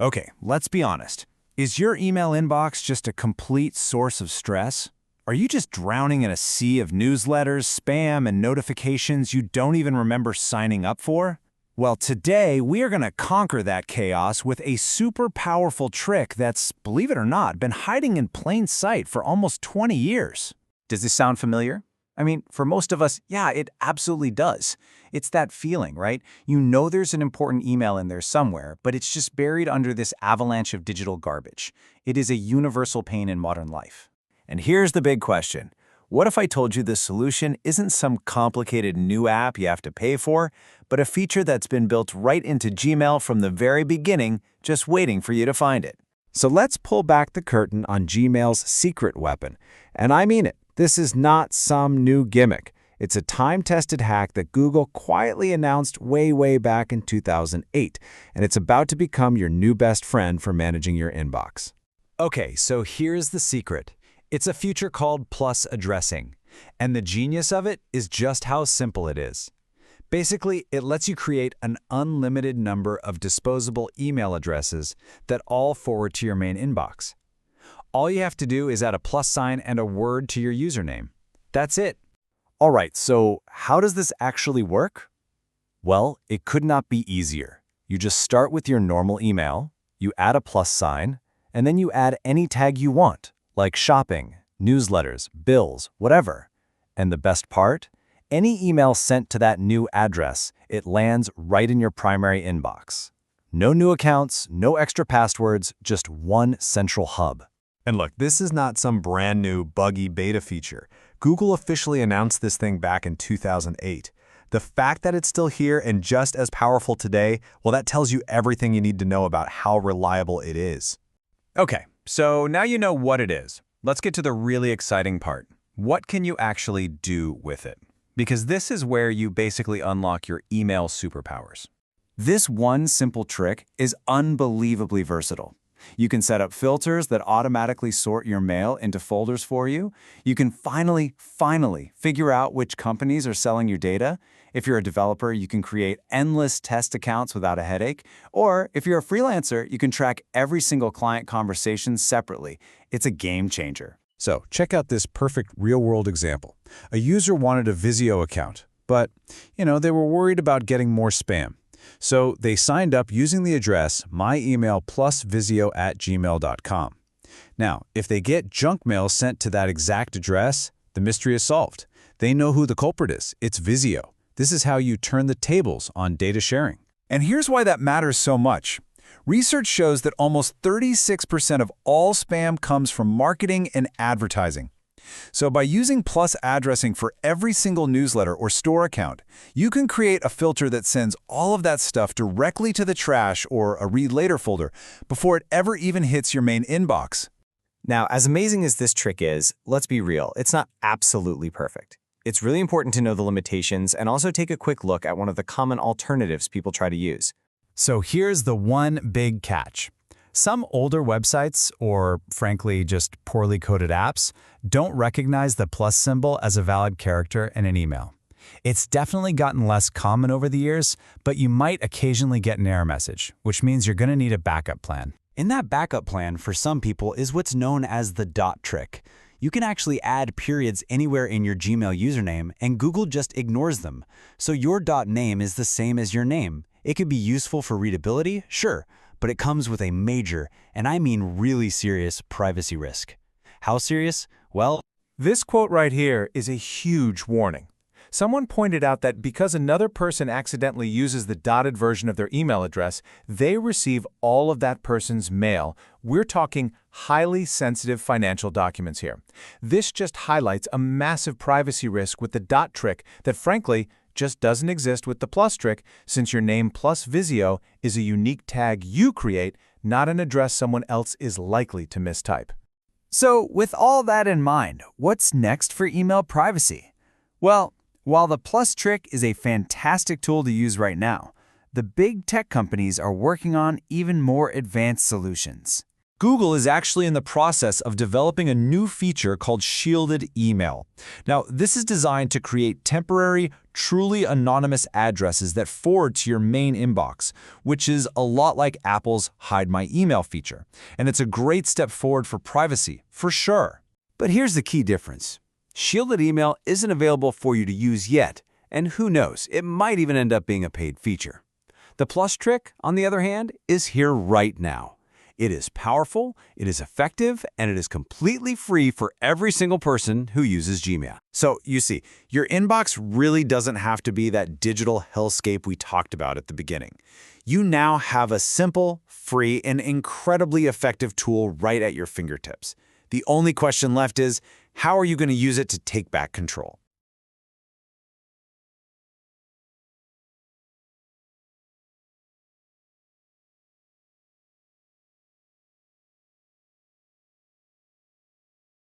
Okay, let's be honest. Is your email inbox just a complete source of stress? Are you just drowning in a sea of newsletters, spam, and notifications you don't even remember signing up for? Well, today we are going to conquer that chaos with a super powerful trick that's, believe it or not, been hiding in plain sight for almost 20 years. Does this sound familiar? I mean, for most of us, yeah, it absolutely does. It's that feeling, right? You know there's an important email in there somewhere, but it's just buried under this avalanche of digital garbage. It is a universal pain in modern life. And here's the big question. What if I told you the solution isn't some complicated new app you have to pay for, but a feature that's been built right into Gmail from the very beginning, just waiting for you to find it? So let's pull back the curtain on Gmail's secret weapon. And I mean it. This is not some new gimmick. It's a time-tested hack that Google quietly announced way back in 2008, and it's about to become your new best friend for managing your inbox. Okay, so here's the secret. It's a feature called plus addressing, and the genius of it is just how simple it is. Basically, it lets you create an unlimited number of disposable email addresses that all forward to your main inbox. All you have to do is add a plus sign and a word to your username. That's it. All right, so how does this actually work? Well, it could not be easier. You just start with your normal email, you add a plus sign, and then you add any tag you want, like shopping, newsletters, bills, whatever. And the best part? Any email sent to that new address, it lands right in your primary inbox. No new accounts, no extra passwords, just one central hub. And look, this is not some brand new buggy beta feature. Google officially announced this thing back in 2008. The fact that it's still here and just as powerful today, well, that tells you everything you need to know about how reliable it is. Okay, so now you know what it is. Let's get to the really exciting part. What can you actually do with it? Because this is where you basically unlock your email superpowers. This one simple trick is unbelievably versatile. You can set up filters that automatically sort your mail into folders for you. You can finally figure out which companies are selling your data. If you're a developer, you can create endless test accounts without a headache. Or if you're a freelancer, you can track every single client conversation separately. It's a game changer. So check out this perfect real-world example. A user wanted a Vizio account, but they were worried about getting more spam. So they signed up using the address myemailplusvizio@gmail.com. Now, if they get junk mail sent to that exact address, the mystery is solved. They know who the culprit is. It's Vizio. This is how you turn the tables on data sharing. And here's why that matters so much. Research shows that almost 36% of all spam comes from marketing and advertising. So by using plus addressing for every single newsletter or store account, you can create a filter that sends all of that stuff directly to the trash or a read later folder before it ever even hits your main inbox. Now, as amazing as this trick is, let's be real, it's not absolutely perfect. It's really important to know the limitations and also take a quick look at one of the common alternatives people try to use. So here's the one big catch. Some older websites, or frankly just poorly coded apps, don't recognize the plus symbol as a valid character in an email. It's definitely gotten less common over the years, but you might occasionally get an error message, which means you're going to need a backup plan. In that backup plan, for some people, is what's known as the dot trick. You can actually add periods anywhere in your Gmail username, and Google just ignores them. So your .name is the same as your name. It could be useful for readability, sure, but it comes with a major, and I mean really serious, privacy risk. How serious? Well, this quote right here is a huge warning. Someone pointed out that because another person accidentally uses the dotted version of their email address, they receive all of that person's mail. We're talking highly sensitive financial documents here. This just highlights a massive privacy risk with the dot trick that, frankly, just doesn't exist with the plus trick, since your name plus Vizio is a unique tag you create, not an address someone else is likely to mistype. so with all that in mind, what's next for email privacy? Well, while the plus trick is a fantastic tool to use right now, the big tech companies are working on even more advanced solutions. Google is actually in the process of developing a new feature called shielded email. Now, this is designed to create temporary, truly anonymous addresses that forward to your main inbox, which is a lot like Apple's Hide My Email feature. And it's a great step forward for privacy, for sure. But here's the key difference. Shielded email isn't available for you to use yet, and who knows, it might even end up being a paid feature. The Plus trick, on the other hand, is here right now. It is powerful, it is effective, and it is completely free for every single person who uses Gmail. So, you see, your inbox really doesn't have to be that digital hellscape we talked about at the beginning. You now have a simple, free, and incredibly effective tool right at your fingertips. The only question left is, how are you going to use it to take back control?